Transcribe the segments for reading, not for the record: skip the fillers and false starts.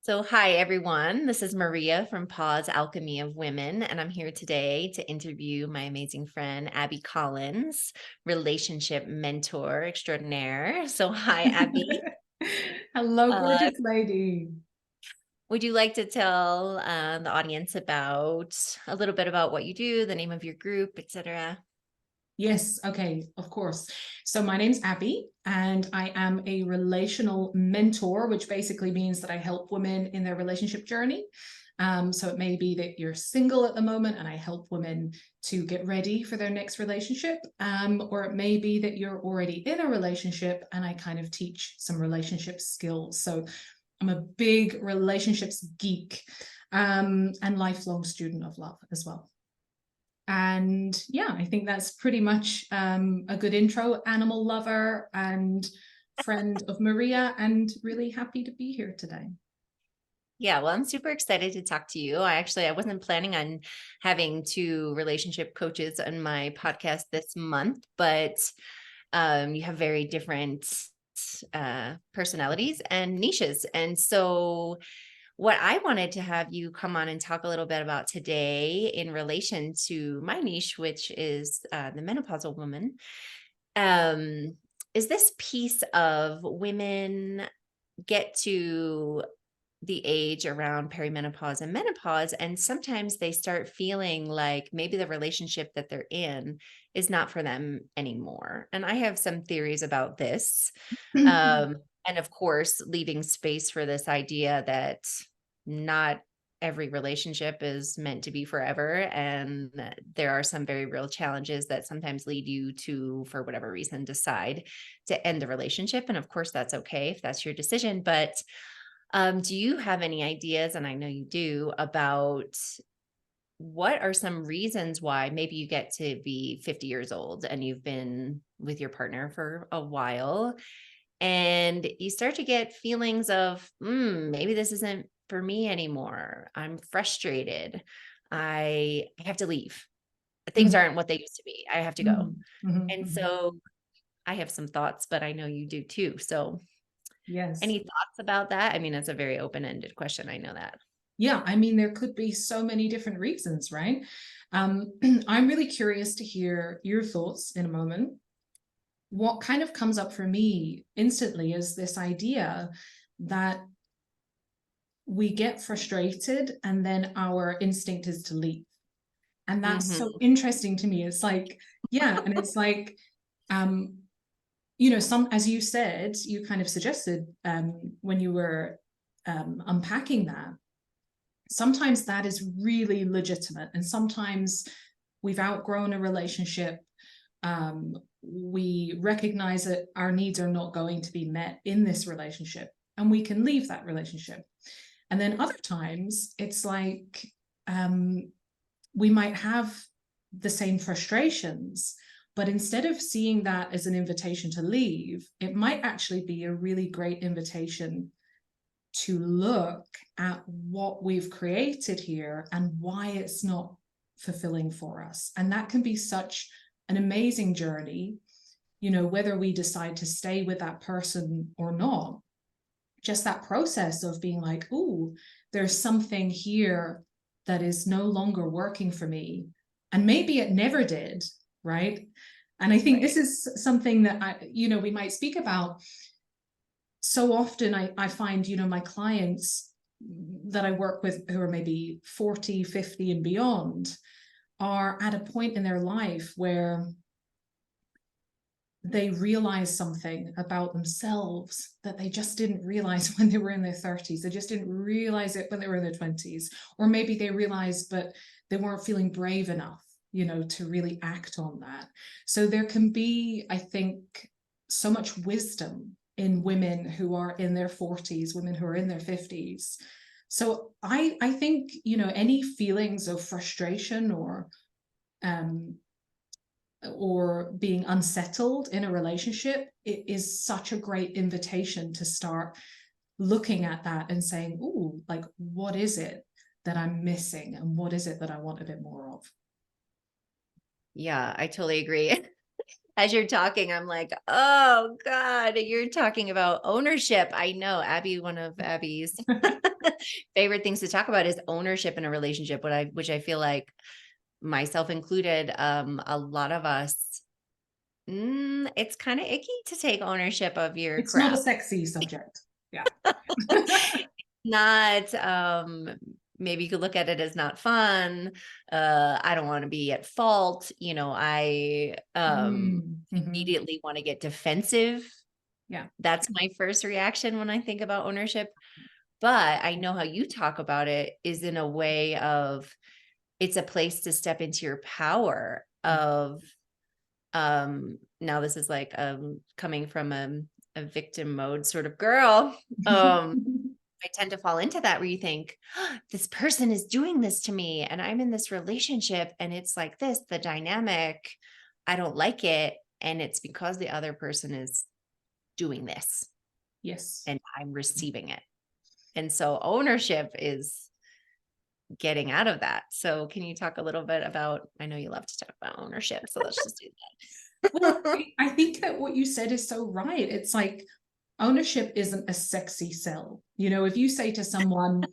So, hi everyone. This is Maria from Pause Alchemy of Women, and I'm here today to interview my amazing friend, Abi Collins, relationship mentor extraordinaire. So, hi, Abby. Hello, Uh, gorgeous lady. would you like to tell the audience about a little bit about what you do, the name of your group, etc.? Yes, okay, of course. So my name's Abby, and I am a relational mentor, which basically means that I help women in their relationship journey. So it may be that you're single at the moment, and I help women to get ready for their next relationship, or it may be that you're already in a relationship, and I kind of teach some relationship skills. So I'm a big relationships geek, and lifelong student of love as well. And yeah, I think that's pretty much a good intro. Animal lover and friend of Maria, and really happy to be here today. Yeah, well, I'm super excited to talk to you. I wasn't planning on having two relationship coaches on my podcast this month, but you have very different personalities and niches. And so, what I wanted to have you come on and talk a little bit about today in relation to my niche, which is the menopausal woman, um, is this piece of women get to the age around perimenopause and menopause. And sometimes they start feeling like maybe the relationship that they're in is not for them anymore. And I have some theories about this. And of course, leaving space for this idea that not every relationship is meant to be forever. And there are some very real challenges that sometimes lead you to, for whatever reason, decide to end the relationship. And of course, that's okay if that's your decision. But do you have any ideas, and I know you do, about what are some reasons why maybe you get to be 50 years old and you've been with your partner for a while and you start to get feelings of, maybe this isn't for me anymore. I'm frustrated. I have to leave. Things Mhm, aren't what they used to be. I have to go. mhm, mhm, And mhm. so I have some thoughts, but I know you do too. So Yes. any thoughts about that? I mean, it's a very open-ended question. I know that. Yeah, I mean, there could be so many different reasons, right? Um, I'm really curious to hear your thoughts in a moment. What kind of comes up for me instantly is this idea that we get frustrated and then our instinct is to leave. And that's so Mhm. interesting to me. It's like, yeah, and it's like, um, some, as you said, you kind of suggested when you were unpacking that, sometimes that is really legitimate. And sometimes we've outgrown a relationship. We recognize that our needs are not going to be met in this relationship, and we can leave that relationship. And then other times, it's like we might have the same frustrations, but instead of seeing that as an invitation to leave, it might actually be a really great invitation to look at what we've created here and why it's not fulfilling for us. And that can be such an amazing journey, whether we decide to stay with that person or not. Just that process of being like, oh, there's something here that is no longer working for me. And maybe it never did, right? And I think this Right. is something that we might speak about. So often I find, my clients that I work with who are maybe 40, 50 and beyond are at a point in their life where they realize something about themselves that they just didn't realize when they were in their 30s. They just didn't realize it when they were in their 20s. Or maybe they realized, but they weren't feeling brave enough, to really act on that. So there can be, I think, so much wisdom in women who are in their 40s, women who are in their 50s. So I think, any feelings of frustration um, or being unsettled in a relationship, it is such a great invitation to start looking at that and saying, oh, like, what is it that I'm missing? And what is it that I want a bit more of? Yeah, I totally agree. As you're talking, I'm like, oh God, you're talking about ownership. I know Abby, one of Abby's favorite things to talk about is ownership in a relationship, which I feel like, myself included, a lot of us, it's kind of icky to take ownership of your It's not a crap. sexy subject. Yeah. Not, maybe you could look at it as not fun. I don't want to be at fault. I Mhm. immediately want to get defensive. Yeah. That's my first reaction when I think about ownership. But I know how you talk about it is in a way of, it's a place to step into your power of, now this is like, coming from a victim mode sort of girl. I tend to fall into that where you think, this person is doing this to me and I'm in this relationship and it's like this, the dynamic, I don't like it. And it's because the other person is doing this Yes. and I'm receiving it. And so ownership is getting out of that. So can you talk a little bit about, I know you love to talk about ownership, so let's just do Well, that. I think that what you said is so right. It's like ownership isn't a sexy sell. If you say to someone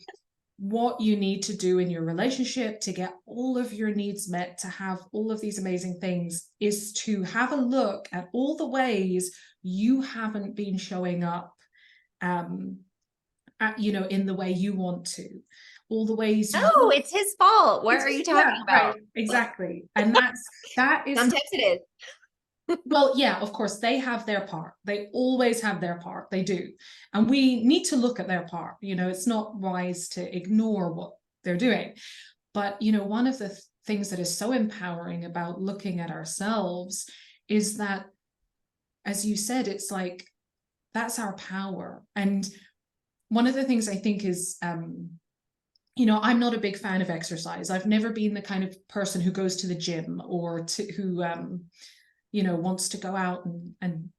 what you need to do in your relationship to get all of your needs met, to have all of these amazing things, is to have a look at all the ways you haven't been showing up, in the way you want to, all the ways Oh, you. it's his fault. What are you Yeah, talking right, about? exactly. And that is. Sometimes it is. Well, yeah, of course, they have their part. They always have their part. They do. And we need to look at their part. It's not wise to ignore what they're doing. But, one of the things that is so empowering about looking at ourselves is that, as you said, it's like, that's our power. And one of the things I think is, I'm not a big fan of exercise. I've never been the kind of person who goes to the gym or who, wants to go out and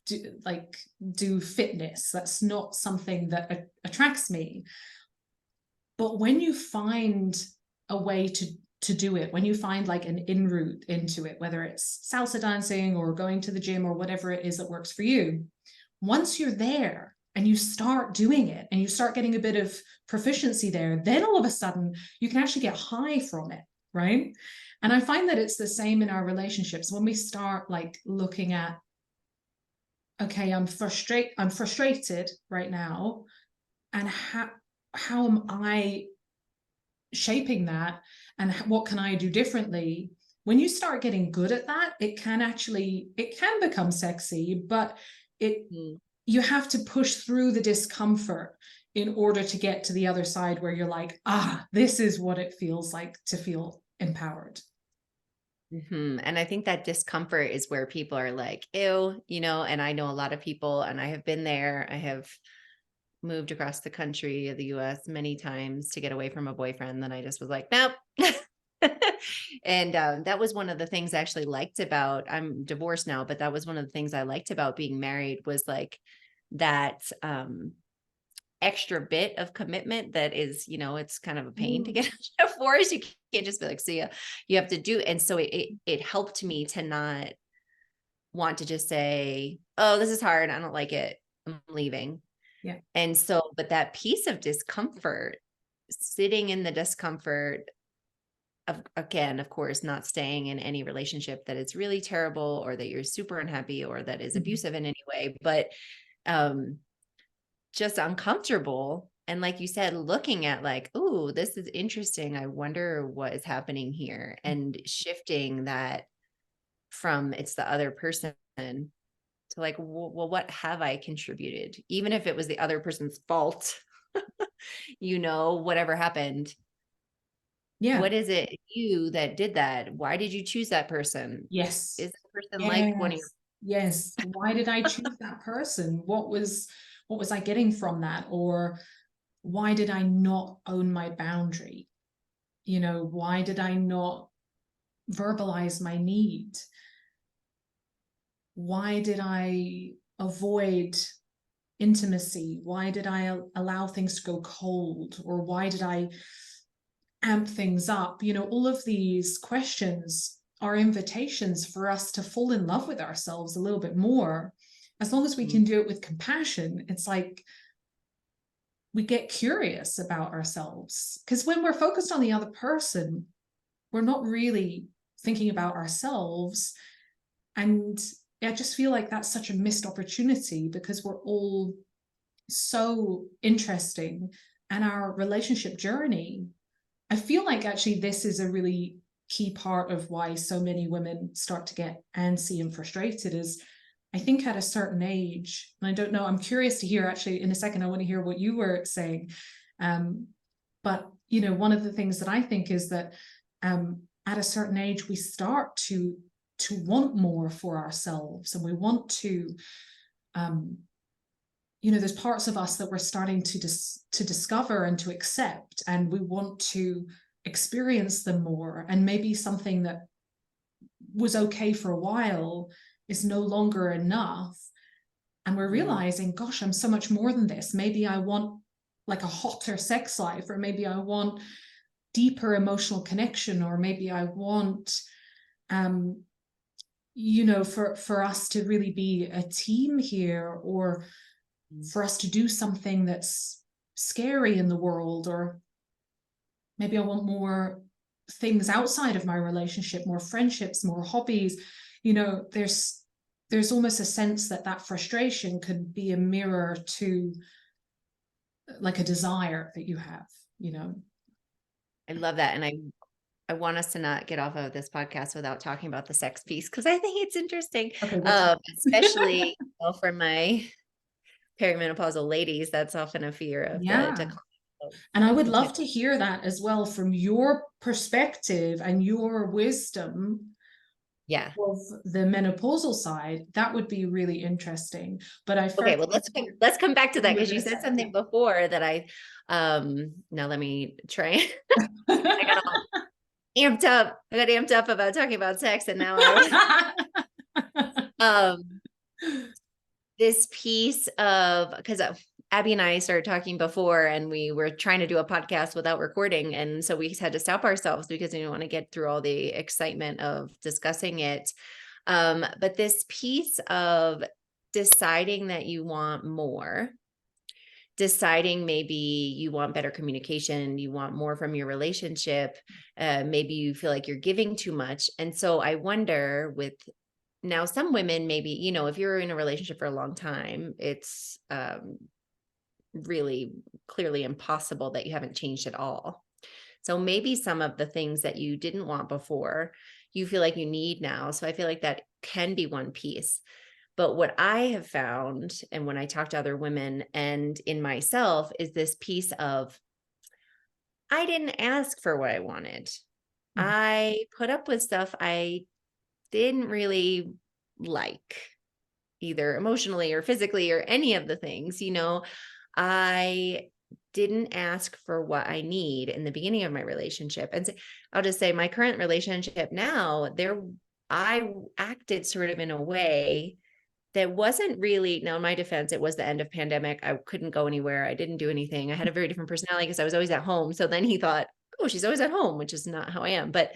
do fitness. That's not something that attracts me. But when you find a way to do it, when you find like an in route into it, whether it's salsa dancing or going to the gym or whatever it is that works for you, once you're there and you start doing it and you start getting a bit of proficiency there, then all of a sudden you can actually get high from it, right? And I find that it's the same in our relationships. When we start like looking at, okay, I'm frustrated right now, and how am I shaping that, and what can I do differently? When you start getting good at that, it can become sexy, but it Mm. you have to push through the discomfort in order to get to the other side where you're like, this is what it feels like to feel empowered. And I think that discomfort is where people are like, ew, and I know a lot of people, and I have been there. I have moved across the country of the US many times to get away from a boyfriend. Then I just was like, nope. And that was one of the things I actually liked about, I'm divorced now, but that was one of the things I liked about being married was like that, extra bit of commitment that is, it's kind of a pain to Mm. get for us. You can't just be like, see ya. You have to do. And so it helped me to not want to just say, oh, this is hard. I don't like it. I'm leaving. Yeah. And so, but that piece of discomfort, sitting in the discomfort of, again, of course, not staying in any relationship that is really terrible or that you're super unhappy or that is Mhm. abusive in any way, but um, just uncomfortable. And like you said, looking at like, oh, this is interesting. I wonder what is happening here, and shifting that from it's the other person to like, well, what have I contributed? Even if it was the other person's fault, whatever happened, Yeah. what is it you that did that? Why did you choose that person? Yes. Is that person like one of your, Yes. Yes. Why did I choose that person? What was I getting from that? Or why did I not own my boundary? Why did I not verbalize my need? Why did I avoid intimacy? Why did I allow things to go cold? Or why did I amp things up? All of these questions are invitations for us to fall in love with ourselves a little bit more. As long as we can do it with compassion, it's like we get curious about ourselves, because when we're focused on the other person, we're not really thinking about ourselves. And I just feel like that's such a missed opportunity, because we're all so interesting, and our relationship journey, I feel like actually this is a really key part of why so many women start to get antsy and frustrated, is I think at a certain age, and I don't know, I'm curious to hear, actually in a second I want to hear what you were saying, but one of the things that I think is that at a certain age we start to want more for ourselves, and we want to there's parts of us that we're starting to discover and to accept, and we want to experience them more, and maybe something that was okay for a while is no longer enough, and we're realizing, gosh, I'm so much more than this. Maybe I want like a hotter sex life, or maybe I want deeper emotional connection, or maybe I want for us to really be a team here, or for us to do something that's scary in the world, or maybe I want more things outside of my relationship, more friendships, more hobbies. There's almost a sense that that frustration could be a mirror to like a desire that you have. I love that. And I want us to not get off of this podcast without talking about the sex piece, because I think it's interesting, Okay, especially for my perimenopausal ladies. That's often a fear of the yeah. decline of And I would love potential. to hear that as well from your perspective and your wisdom Yeah. of the menopausal side. That would be really interesting. But I Okay. first Well, let's come back to that, because you said yeah. something before that now let me try. I got all amped up. I got amped up about talking about sex, and now um this piece of, because Abby and I started talking before, and we were trying to do a podcast without recording, and so we had to stop ourselves because we didn't want to get through all the excitement of discussing it. But this piece of deciding that you want more, deciding maybe you want better communication, you want more from your relationship, maybe you feel like you're giving too much. And so I wonder, with now some women, maybe, if you're in a relationship for a long time, it's really clearly impossible that you haven't changed at all. So maybe some of the things that you didn't want before, you feel like you need now. So I feel like that can be one piece. But what I have found, and when I talk to other women and in myself, is this piece of, I didn't ask for what I wanted. I put up with stuff I didn't really like, either emotionally or physically or any of the things. I didn't ask for what I need in the beginning of my relationship. And so I'll just say, my current relationship now, I acted sort of in a way that wasn't really, now in my defense, it was the end of pandemic. I couldn't go anywhere. I didn't do anything. I had a very different personality because I was always at home. So then he thought, oh, she's always at home, which is not how I am. But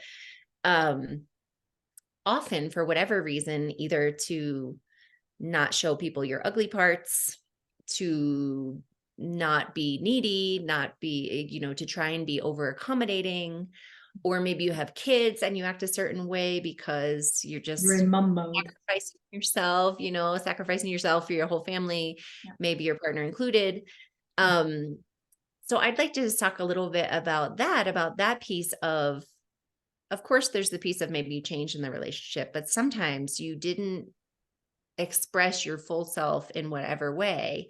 often, for whatever reason, either to not show people your ugly parts, to not be needy, not be, to try and be over accommodating, or maybe you have kids and you act a certain way because you're You're just in mum mode. sacrificing yourself for your whole family, Yeah. maybe your partner included. So I'd like to just talk a little bit about that piece of course, there's the piece of maybe you changed in the relationship, but sometimes you didn't express your full self in whatever way.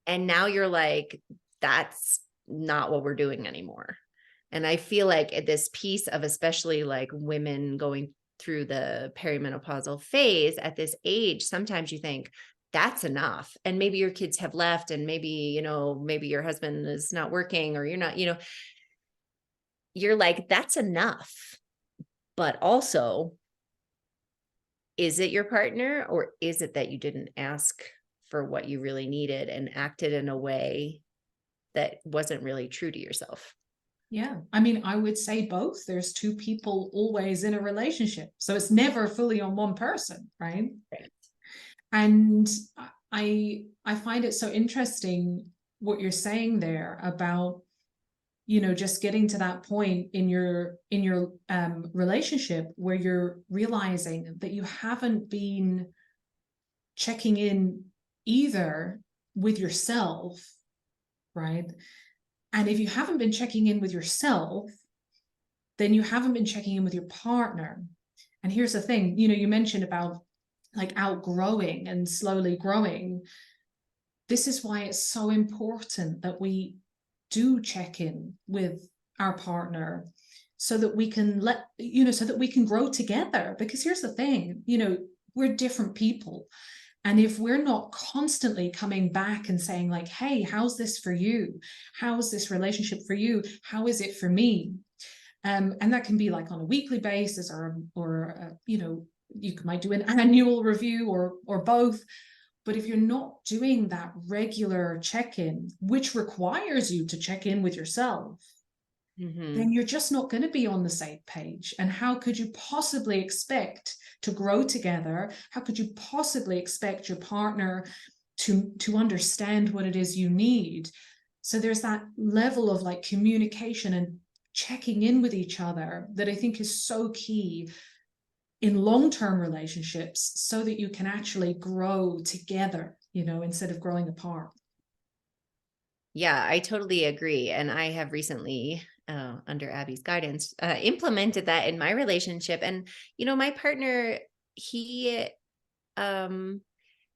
And now you're like, that's not what we're doing anymore. And I feel like this piece of, especially like women going through the perimenopausal phase at this age, sometimes you think that's enough. And maybe your kids have left, and maybe, maybe your husband is not working, or you're not, you're like, that's enough. But also, is it your partner, or is it that you didn't ask for what you really needed and acted in a way that wasn't really true to yourself? Yeah. I mean, I would say both. There's two people always in a relationship. So it's never fully on one person, right? Right. And I find it so interesting. what you're saying there about, just getting to that point in your relationship where you're realizing that you haven't been checking in either with yourself, right? And if you haven't been checking in with yourself, then you haven't been checking in with your partner. And here's the thing, you mentioned about like outgrowing and slowly growing. This is why it's so important that we do check in with our partner so that we can so that we can grow together. Because here's the thing, we're different people. And if we're not constantly coming back and saying like, hey, how's this for you? How's this relationship for you? How is it for me? And that can be like on a weekly basis, or you might do an annual review, or both. But if you're not doing that regular check-in, which requires you to check in with yourself, then you're just not going to be on the same page. And how could you possibly expect to grow together? How could you possibly expect your partner to understand what it is you need? So there's that level of like communication and checking in with each other that I think is so key in long-term relationships, so that you can actually grow together, instead of growing apart. Yeah, I totally agree. And I have recently, under Abby's guidance, implemented that in my relationship. And, my partner, um,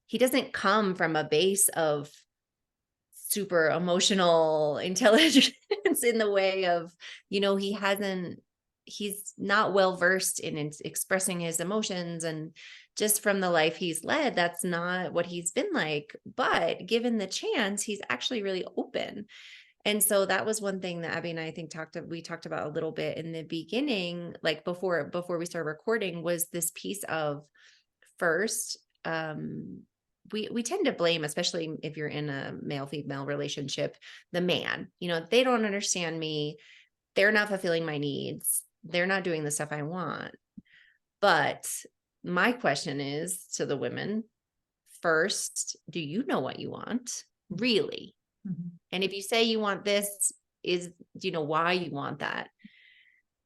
he doesn't come from a base of super emotional intelligence in the way of, he's not well versed in expressing his emotions, and just from the life he's led, that's not what he's been like. But given the chance, he's actually really open. And so that was one thing that Abby and I think we talked about a little bit in the beginning, like before we started recording, was this piece of first, we tend to blame, especially if you're in a male-female relationship, the man. They don't understand me. They're not fulfilling my needs. They're not doing the stuff I want. But my question is to the women, first, do you know what you want? Really? Mm-hmm. And if you say you want this, do you know why you want that?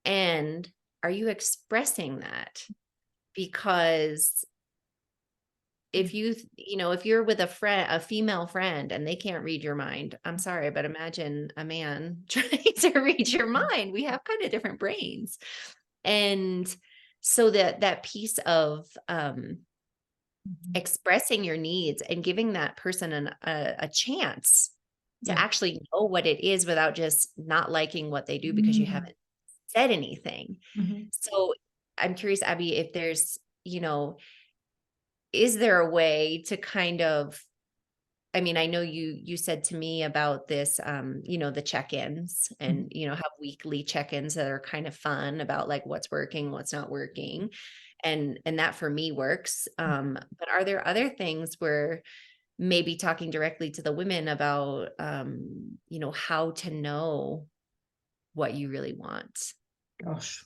And are you expressing that? Because if you're with a female friend and they can't read your mind, I'm sorry, but imagine a man trying to read your mind. We have kind of different brains. And so that piece of expressing your needs and giving that person a chance to actually know what it is without just not liking what they do because you haven't said anything. So I'm curious, Abby, if there's, is there a way to kind of, I mean, I know you said to me about this, the check-ins, and, have weekly check-ins that are kind of fun about like what's working, what's not working. And that for me works. But are there other things where maybe talking directly to the women about, how to know what you really want? Gosh.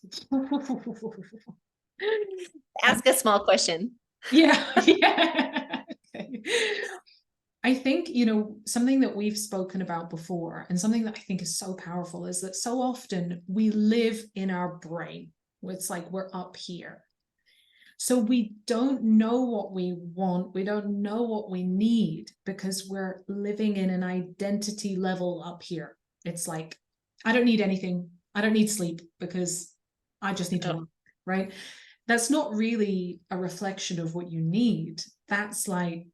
Ask a small question. Yeah. Okay. I think, something that we've spoken about before, and something that I think is so powerful, is that so often we live in our brain. It's like we're up here. So we don't know what we want. We don't know what we need because we're living in an identity level up here. It's like, I don't need anything. I don't need sleep because I just need to work, right? That's not really a reflection of what you need. That's like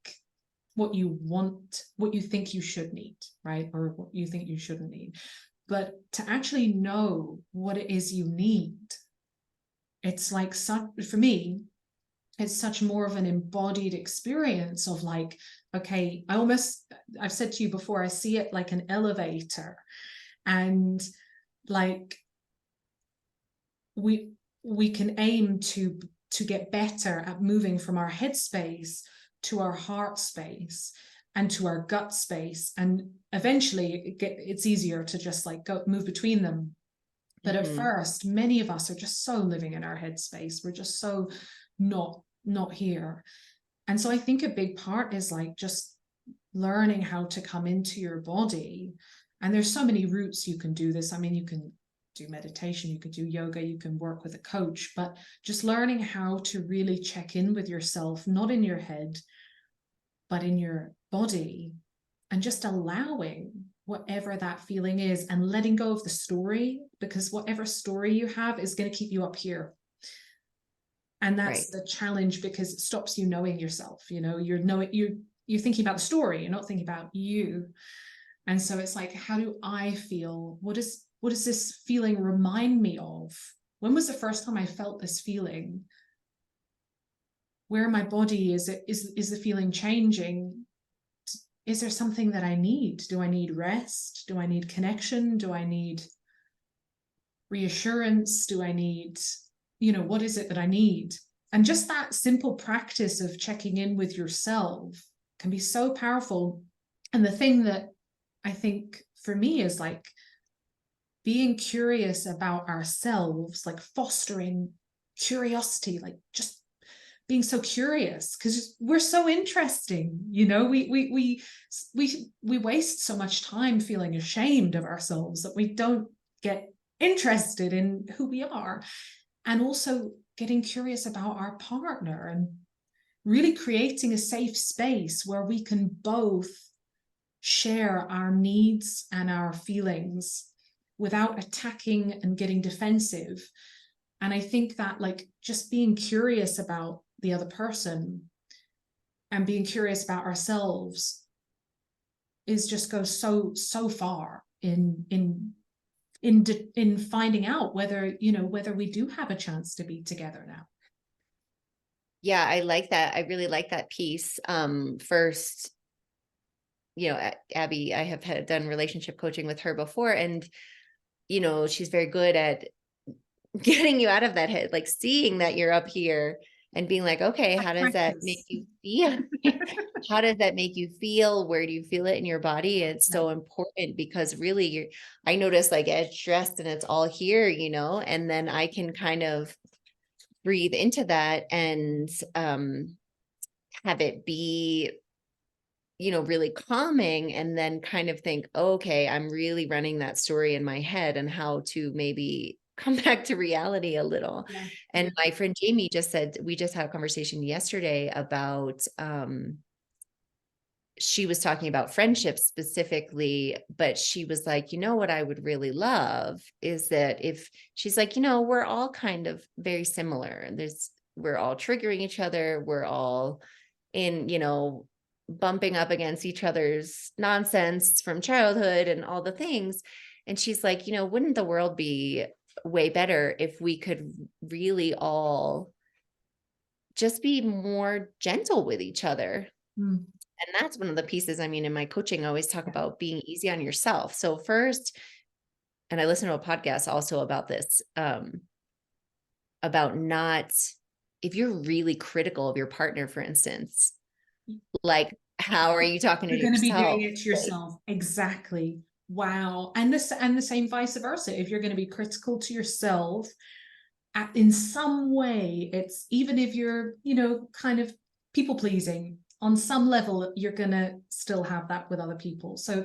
what you want, what you think you should need, right? Or what you think you shouldn't need. But to actually know what it is you need, it's like, for me, it's such more of an embodied experience of like, okay, I've said to you before, I see it like an elevator, and like we can aim to get better at moving from our head space to our heart space and to our gut space, and eventually it's easier to just like move between them. But at first, many of us are just so living in our head space. We're just so not here. And so I think a big part is like just learning how to come into your body. And there's so many routes you can do this. I mean, you can do meditation, you could do yoga, you can work with a coach, but just learning how to really check in with yourself, not in your head, but in your body, and just allowing whatever that feeling is and letting go of the story, because whatever story you have is going to keep you up here. And that's the challenge, because it stops you knowing yourself. You're thinking about the story, you're not thinking about you. And so it's like, how do I feel? What does this feeling remind me of? When was the first time I felt this feeling? Where in my body is the feeling changing? Is there something that I need? Do I need rest? Do I need connection? Do I need reassurance? Do I need, what is it that I need? And just that simple practice of checking in with yourself can be so powerful. And the thing that I think for me is like being curious about ourselves, like fostering curiosity, like just being so curious, because we're so interesting. We waste so much time feeling ashamed of ourselves that we don't get interested in who we are. And also getting curious about our partner and really creating a safe space where we can both share our needs and our feelings without attacking and getting defensive. And I think that like just being curious about the other person and being curious about ourselves is just goes so far in finding out whether we do have a chance to be together now. Yeah, I like that. I really like that piece. First, Abby, I have done relationship coaching with her before, and she's very good at getting you out of that head, like seeing that you're up here and being like, okay, how does that make you feel? How does that make you feel? Where do you feel it in your body? It's so important, because really I notice like it's stressed and it's all here, and then I can kind of breathe into that and have it be really calming, and then kind of think, okay, I'm really running that story in my head, and how to maybe come back to reality a little. Yeah. And my friend Jamie just said, we just had a conversation yesterday about, she was talking about friendships specifically, but she was like, what I would really love is that if she's like, we're all kind of very similar. We're all triggering each other. We're all in, bumping up against each other's nonsense from childhood and all the things. And she's like, wouldn't the world be way better if we could really all just be more gentle with each other? And that's one of the pieces, in my coaching, I always talk about being easy on yourself. So first, and I listen to a podcast also about this, about not, if you're really critical of your partner, for instance, like, how are you talking to You're going to be doing yourself? it to yourself. Exactly. Wow. And the same vice versa. If you're going to be critical to yourself in some way, it's even if you're, kind of people pleasing on some level, you're going to still have that with other people. So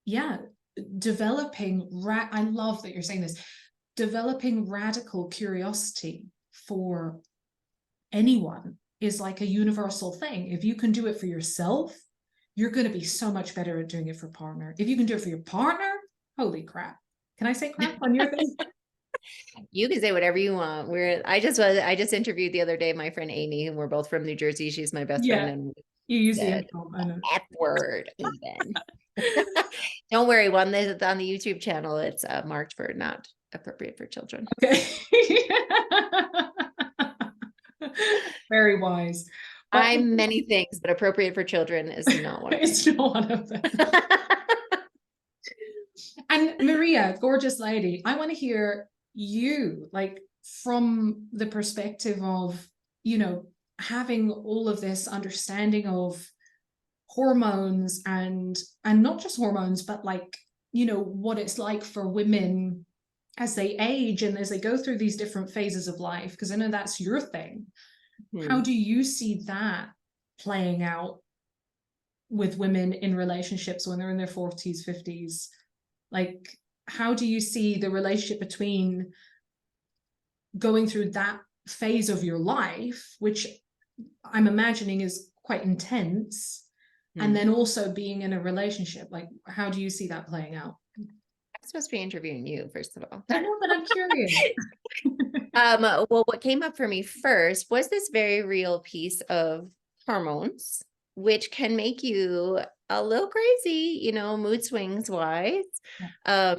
yeah, I love that you're saying this, developing radical curiosity for anyone is like a universal thing. If you can do it for yourself, you're going to be so much better at doing it for partner. If you can do it for your partner, holy crap. Can I say crap on your thing? You can say whatever you want. I just interviewed the other day my friend Amy, and we're both from New Jersey. She's my best friend, and you use the said I know. F word even. Don't worry, on the YouTube channel, it's marked for not appropriate for children. Okay. Very wise. But I'm many things, but appropriate for children is not one of them. It's not one of them. And Maria, gorgeous lady, I want to hear you, like, from the perspective of, having all of this understanding of hormones and not just hormones, but like, what it's like for women as they age and as they go through these different phases of life, because I know that's your thing. How do you see that playing out with women in relationships when they're in their 40s, 50s? Like, how do you see the relationship between going through that phase of your life, which I'm imagining is quite intense, and Hmm. then also being in a relationship? Like, how do you see that playing out? I'm supposed to be interviewing you, first of all. I know, but I'm curious. Well, what came up for me first was this very real piece of hormones, which can make you a little crazy, mood swings wise. Yeah.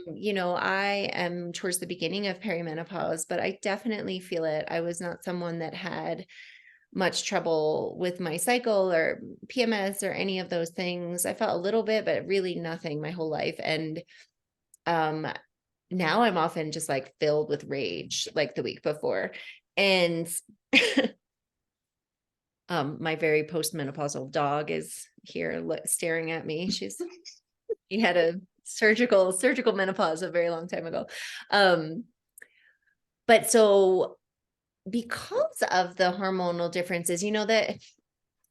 I am towards the beginning of perimenopause, but I definitely feel it. I was not someone that had much trouble with my cycle or PMS or any of those things. I felt a little bit, but really nothing my whole life. And um now I'm often just like filled with rage like the week before. And my very postmenopausal dog is here staring at me. He had a surgical menopause a very long time ago. Um, but so because of the hormonal differences, that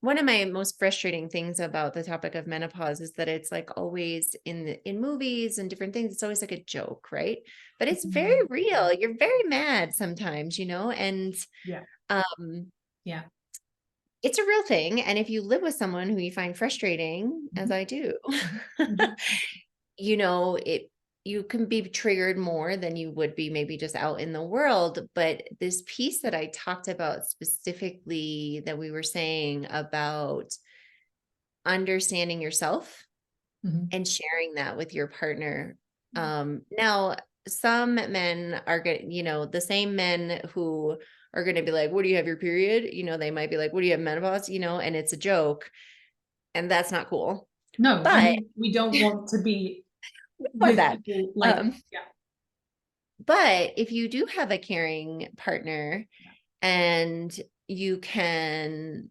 one of my most frustrating things about the topic of menopause is that it's like always in movies and different things, it's always like a joke, right? But it's very real. You're very mad sometimes, and Yeah. um Yeah. it's a real thing. And if you live with someone who you find frustrating, as I do, it you can be triggered more than you would be maybe just out in the world. But this piece that I talked about specifically, that we were saying about understanding yourself Mhm. and sharing that with your partner. Now some men are going, the same men who are going to be like, what do you have your period? They might be like, what do you have menopause? And it's a joke, and that's not cool. No, I But mean, we don't want to be what with that, people like, um, yeah. but if you do have a caring partner Yeah. and you can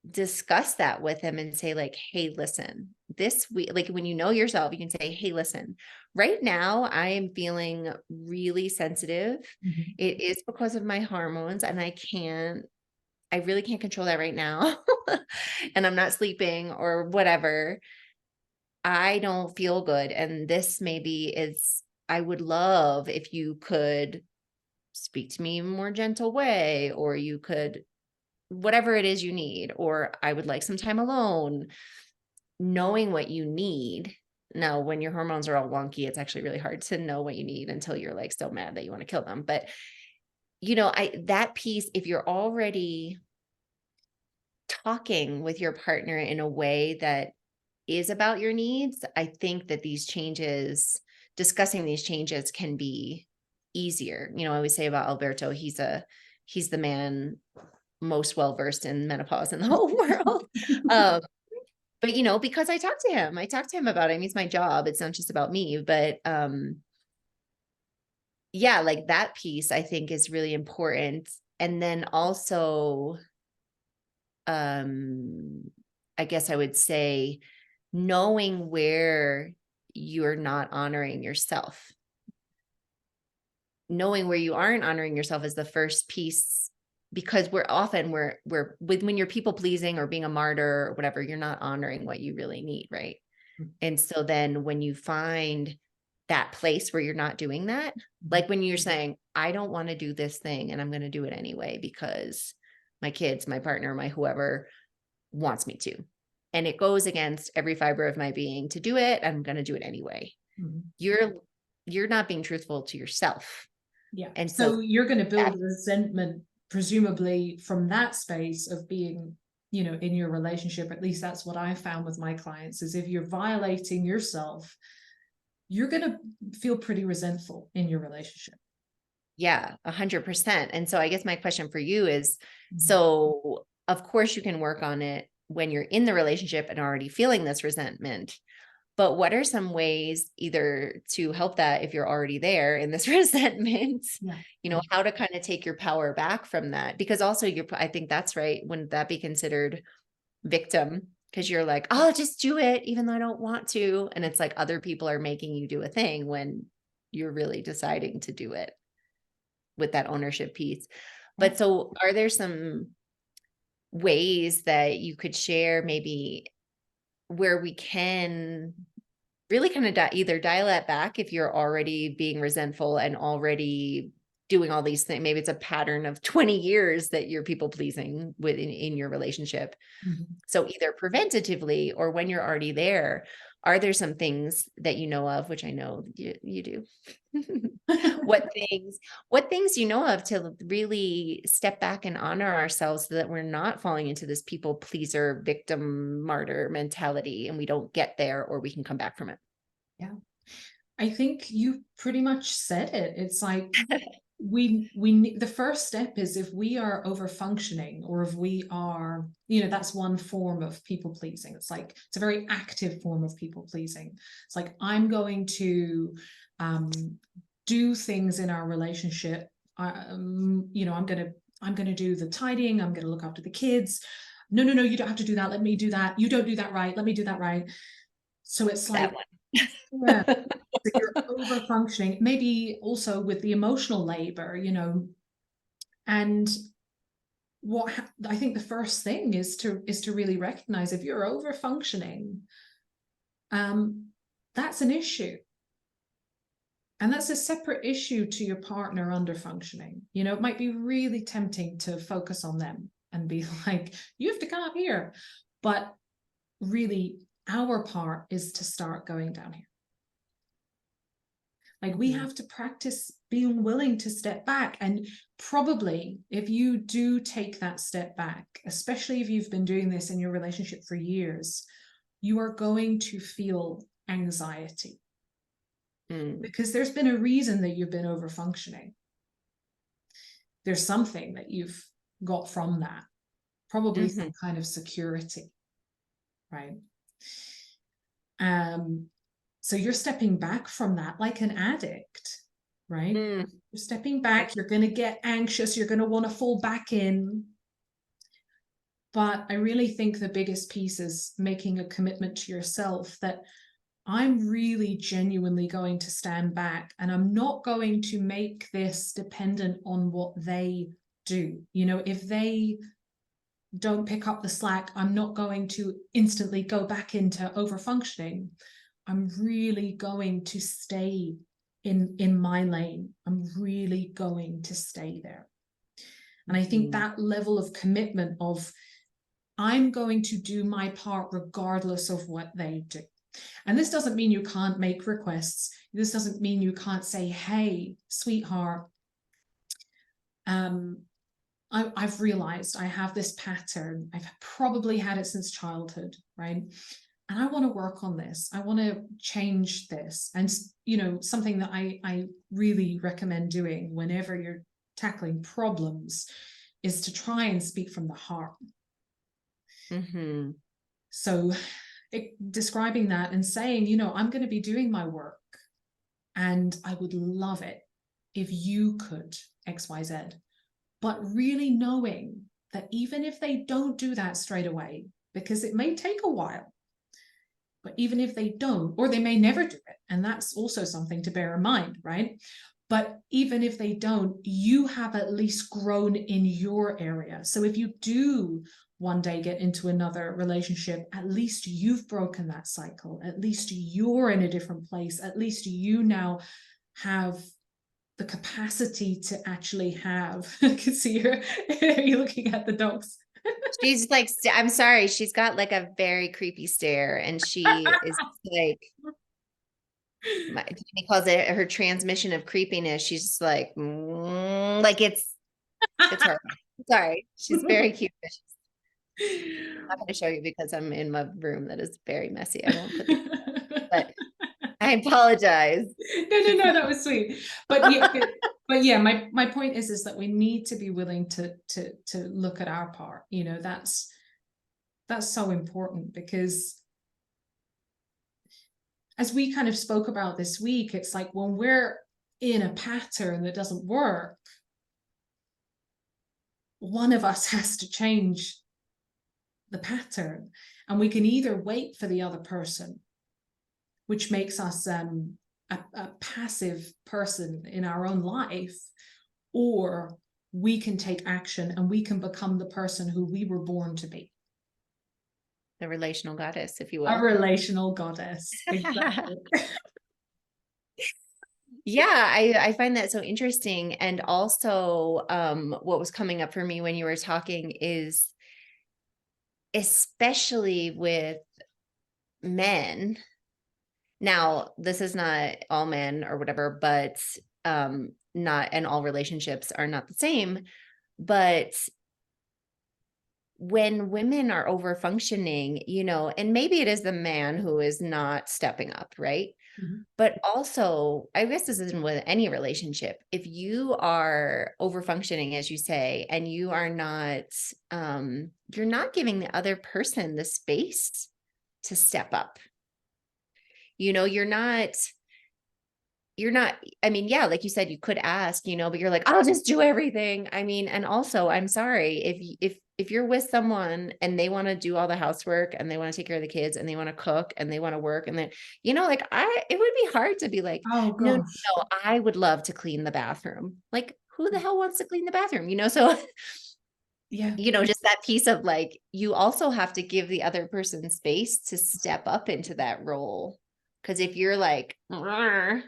discuss that with them and say like, hey, listen, this week, like when you know yourself, you can say, hey, listen, right now I am feeling really sensitive. Mhm. It is because of my hormones, and I really can't control that right now. And I'm not sleeping or whatever. I don't feel good. And this maybe is, I would love if you could speak to me in a more gentle way, or you could, whatever it is you need, or I would like some time alone. Knowing what you need. Now, when your hormones are all wonky, it's actually really hard to know what you need until you're like so mad that you want to kill them. But that piece, if you're already talking with your partner in a way that is about your needs, I think that discussing these changes can be easier. I always say about Alberto, he's the man most well versed in menopause in the whole world. Um, but because I talk to him about it. It's my job. It's not just about me, but yeah, like that piece I think is really important. And then also, I guess I would say knowing where you're not honoring yourself. Knowing where you aren't honoring yourself is the first piece, because we're when you're people pleasing or being a martyr or whatever, you're not honoring what you really need, right? And so then when you find that place where you're not doing that, like when you're saying, I don't want to do this thing and I'm going to do it anyway because my kids, my partner, my whoever wants me to. And it goes against every fiber of my being to do it. I'm going to do it anyway. Mhm. You're not being truthful to yourself. Yeah. And so So you're going to that, build resentment, presumably from that space of being, in your relationship. At least that's what I found with my clients, is if you're violating yourself, you're going to feel pretty resentful in your relationship. yeah, 100%. And so I guess my question for you is, Mhm. so of course you can work on it when you're in the relationship and already feeling this resentment. But what are some ways either to help that if you're already there in this resentment, Yeah. how to kind of take your power back from that? Because also I think that's right. Wouldn't that be considered victim? Because you're like, oh, just do it, even though I don't want to. And it's like other people are making you do a thing when you're really deciding to do it with that ownership piece. Yeah. But so are there some ways that you could share maybe where we can really kind of either dial that back if you're already being resentful and already doing all these things. Maybe it's a pattern of 20 years that you're people pleasing in your relationship. Mhm. So either preventatively or when you're already there, are there some things that you know of, which I know you do? What things you know of to really step back and honor ourselves so that we're not falling into this people pleaser, victim, martyr mentality, and we don't get there, or we can come back from it? Yeah. I think you pretty much said it. It's like we the first step is, if we are over functioning, or if we are, that's one form of people pleasing. It's like, it's a very active form of people pleasing. It's like, I'm going to do things in our relationship. I'm gonna do the tidying, I'm gonna look after the kids. No, you don't have to do that, let me do that. You don't do that right, let me do that right. So it's like, That one. yeah, that you're over functioning, maybe also with the emotional labor, and what I think the first thing is to really recognize, if you're over functioning, that's an issue, and that's a separate issue to your partner under functioning. It might be really tempting to focus on them and be like, you have to come up here, but really our part is to start going down here. Like, we have to practice being willing to step back. And probably, if you do take that step back, especially if you've been doing this in your relationship for years, you are going to feel anxiety, because there's been a reason that you've been over functioning. There's something that you've got from that, probably some kind of security, right? So you're stepping back from that like an addict, right? You're stepping back, you're going to get anxious, you're going to want to fall back in. But I really think the biggest piece is making a commitment to yourself that I'm really genuinely going to stand back, and I'm not going to make this dependent on what they do. If they don't pick up the slack, I'm not going to instantly go back into over functioning. I'm really going to stay in my lane. I'm really going to stay there. And I think that level of commitment of, I'm going to do my part regardless of what they do. And this doesn't mean you can't make requests. This doesn't mean you can't say, hey, sweetheart, I've realized I have this pattern. I've probably had it since childhood, right? And I want to work on this. I want to change this. And, something that I really recommend doing whenever you're tackling problems is to try and speak from the heart. So describing that and saying, I'm going to be doing my work, and I would love it if you could XYZ. But really knowing that even if they don't do that straight away, because it may take a while, but even if they don't, or they may never do it, and that's also something to bear in mind, right? But even if they don't, you have at least grown in your area. So if you do one day get into another relationship, at least you've broken that cycle. At least you're in a different place. At least you now have the capacity to actually have. I can see her. You're looking at the dogs. She's like, I'm sorry, she's got like a very creepy stare, and she is like, he calls it her transmission of creepiness. She's just like, like it's her. Sorry, she's very cute. I'm not going to show you because I'm in my room that is very messy. I won't put the, but I apologize. No, that was sweet. But yeah, my point is that we need to be willing to look at our part. That's so important, because as we kind of spoke about this week, it's like, when we're in a pattern that doesn't work, one of us has to change the pattern, and we can either wait for the other person, which makes us a passive person in our own life, or we can take action and we can become the person who we were born to be. The relational goddess, if you A will. relational goddess. Exactly. Yeah, I find that so interesting. And also, what was coming up for me when you were talking is, especially with men. Now, this is not all men or whatever, but not, and all relationships are not the same. But when women are over functioning, and maybe it is the man who is not stepping up, right? Mhm. But also, I guess this isn't with any relationship. If you are over functioning, as you say, and you're not giving the other person the space to step up. You're not, I mean, yeah, like you said, you could ask, but you're like, I'll just do everything. I mean, and also, I'm sorry if you're with someone and they want to do all the housework and they want to take care of the kids and they want to cook and they want to work, and then, like, it would be hard to be like, Oh no, no, gosh. no, I would love to clean the bathroom. Like, who the hell wants to clean the bathroom? So, Yeah. just that piece of like, you also have to give the other person space to step up into that role. Because if you're like, there's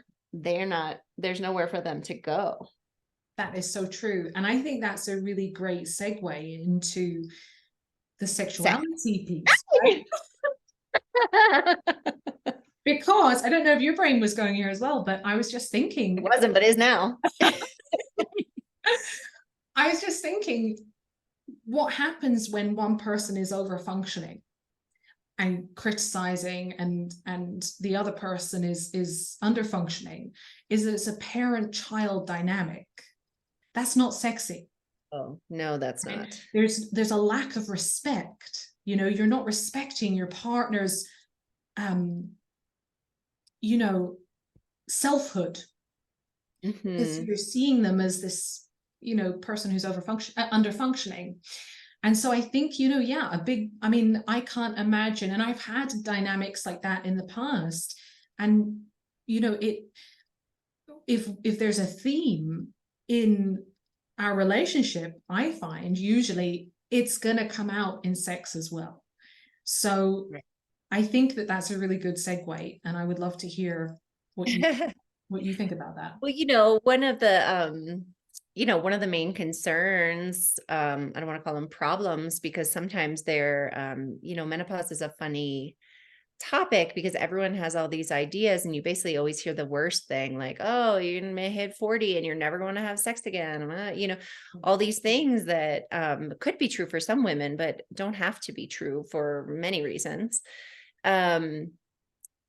nowhere for them to go. That is so true. And I think that's a really great segue into the Sex. sexuality piece, right? Because I don't know if your brain was going here as well, but I was just It thinking, wasn't, but is now. I was just thinking, what happens when one person is over functioning and criticizing and the other person is under functioning? Is that it's a parent-child dynamic. That's not sexy. Oh, no, that's Right? not. There's a lack of respect. You're not respecting your partner's um, selfhood, because Hmm. you're seeing them as this, person who's under functioning. And so I think, yeah, I mean, I can't imagine, and I've had dynamics like that in the past. And, it, if there's a theme in our relationship, I find usually it's going to come out in sex as well. So Right. I think that that's a really good segue, and I would love to hear what you what you think about that. Well, one of the main concerns, I don't want to call them problems, because sometimes they're, menopause is a funny topic because everyone has all these ideas, and you basically always hear the worst thing, like, oh, you may hit 40 and you're never going to have sex again. All these things that could be true for some women, but don't have to be true for many reasons. Um,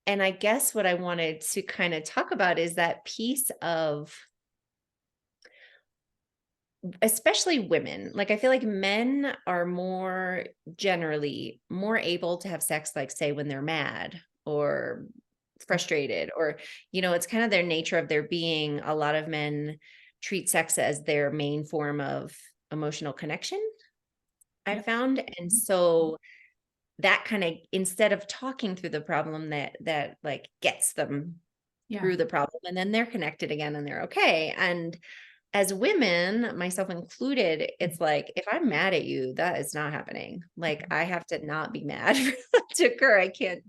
and I guess what I wanted to kind of talk about is that piece of, especially women. Like, I feel like men are generally more able to have sex, like, say, when they're mad or frustrated, or, it's kind of their nature of their being. A lot of men treat sex as their main form of emotional connection, I Yep. found. And so that kind of, instead of talking through the problem, that like gets them Yeah. through the problem, and then they're connected again and they're okay. And as women, myself included, it's like, if I'm mad at you, that is not happening. Like, I have to not be mad for that to occur. I can't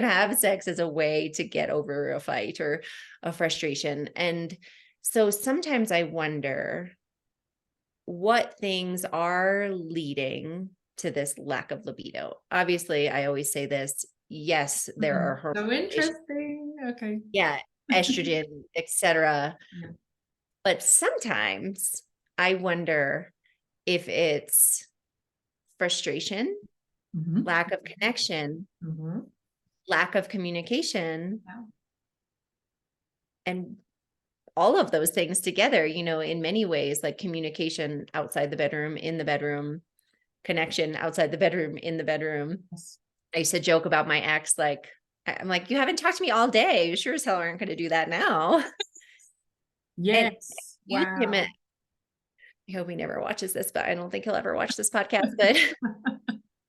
have sex as a way to get over a fight or a frustration. And so sometimes I wonder what things are leading to this lack of libido. Obviously, I always say this. Yes, there are So hormonal issues. interesting. Okay. Yeah, estrogen, etc. Yeah. But sometimes I wonder if it's frustration, Mhm. lack of connection, Mhm. lack of communication, Yeah. and all of those things together, in many ways, like communication outside the bedroom, in the bedroom, connection outside the bedroom, in the bedroom. Yes. I used to joke about my ex, like, I'm like, you haven't talked to me all day. You sure as hell aren't going to do that now. And Yes. you him, I Wow. hope he never watches this, but I don't think he'll ever watch this podcast. But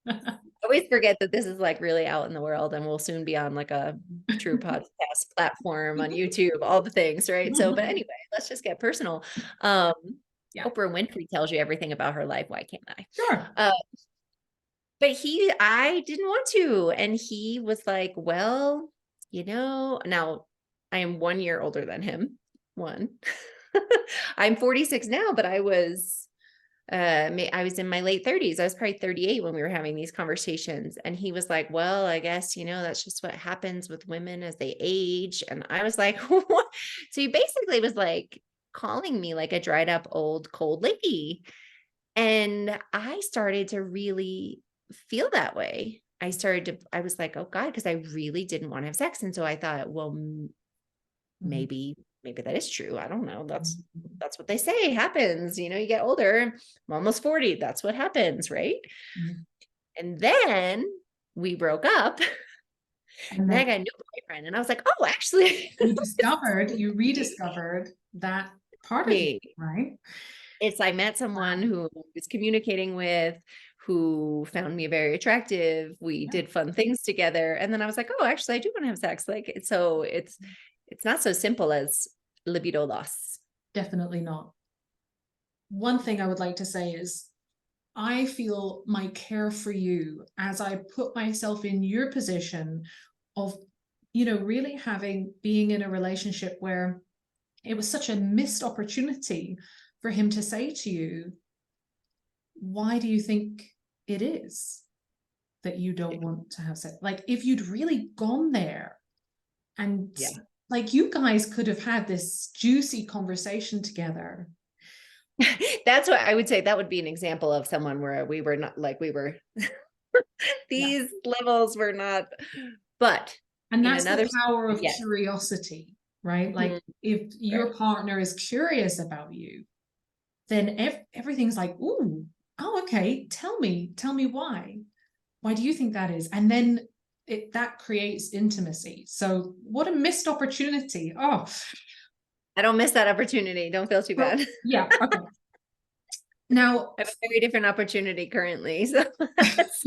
I always forget that this is like really out in the world, and we'll soon be on like a true podcast platform on YouTube, all the things, right? So, but anyway, let's just get personal. Um, Yeah. Oprah Winfrey tells you everything about her life. Why can't I? Sure. Uh, But I didn't want to. And he was like, well, now I am 1 year older than him. One. I'm 46 now, but I was in my late 30s. I was probably 38 when we were having these conversations. And he was like, well, I guess, that's just what happens with women as they age. And I was like, what? So he basically was like calling me like a dried up old cold lady. And I started to really feel that way. I was like, oh God, because I really didn't want to have sex. And so I thought, well, Mhm. maybe that is true. I don't know. Mhm. That's what they say happens. You get older. I'm almost 40. That's what happens, right? Mhm. And then we broke up. And And then I then got a new boyfriend. And I was like, oh, actually, you rediscovered that part of you, me. right? I met someone Wow. who I was communicating with, who found me very attractive. We Yeah, did fun things together. And then I was like, oh, actually, I do want to have sex. Like, so it's not so simple as libido loss. definitely not. One thing I would like to say is I feel my care for you as I put myself in your position of, really being in a relationship where it was such a missed opportunity for him to say to you, why do you think it is that you don't want to have sex? Like, if you'd really gone there and Yeah. like you guys could have had this juicy conversation together. That's what I would say. That would be an example of someone where we were not like we were Yeah. these levels were not, but And in that's the another, power of yes. curiosity, right? Like, Mhm. if Right. your partner is curious about you, then everything's like, ooh, oh, okay, tell me why. Why do you think that is? And then that creates intimacy. So what a missed opportunity. Oh, I don't miss that opportunity. Don't feel too so bad. yeah, okay. Now, I have a very different opportunity currently. So that's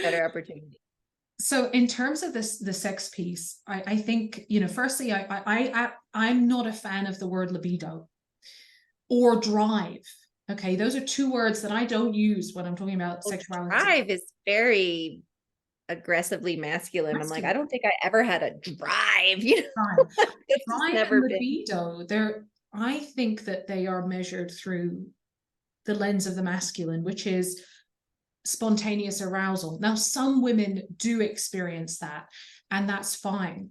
better opportunity. so in terms of the sex piece, I think, firstly, I'm not a fan of the word libido or drive. Okay, those are two words that I don't use when I'm talking about Well, sexuality. drive is very aggressively masculine. I'm like, I Masculine. don't think I ever had a drive, Drive. It's just Drive and never been. libido, I think that they are measured through the lens of the masculine, which is spontaneous arousal. Now, some women do experience that, and that's fine.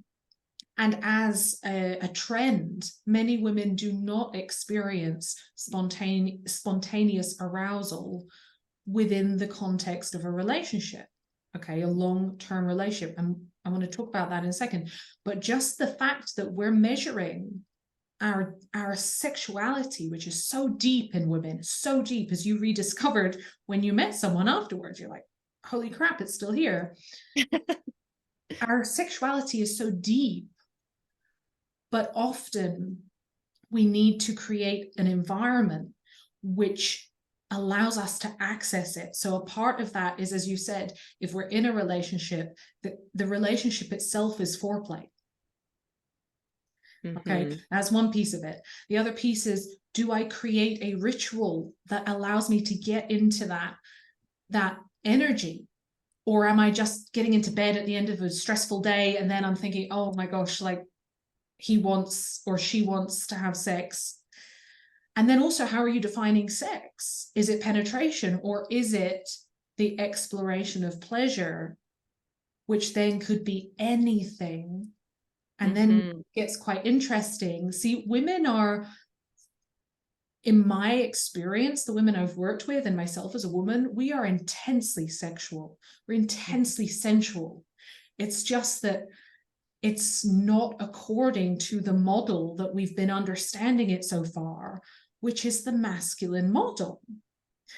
And as a trend, many women do not experience spontaneous arousal within the context of a relationship, okay, a long-term relationship. And I want to talk about that in a second. But just the fact that we're measuring our sexuality, which is so deep in women, so deep, as you rediscovered when you met someone afterwards, you're like, holy crap, it's still here. Our sexuality is so deep, but often we need to create an environment which allows us to access it. So a part of that is, as you said, if we're in a relationship, the relationship itself is foreplay. Okay, Mhm. that's one piece of it. The other piece is, do I create a ritual that allows me to get into that energy? Or am I just getting into bed at the end of a stressful day and then I'm thinking, oh my gosh, like he wants or she wants to have sex? And then also, how are you defining sex? Is it penetration, or is it the exploration of pleasure, which then could be anything? And then it Mhm. gets quite interesting. See, women are, in my experience, the women I've worked with and myself as a woman, we are intensely sexual. We're intensely sensual. It's just that it's not according to the model that we've been understanding it so far, which is the masculine model.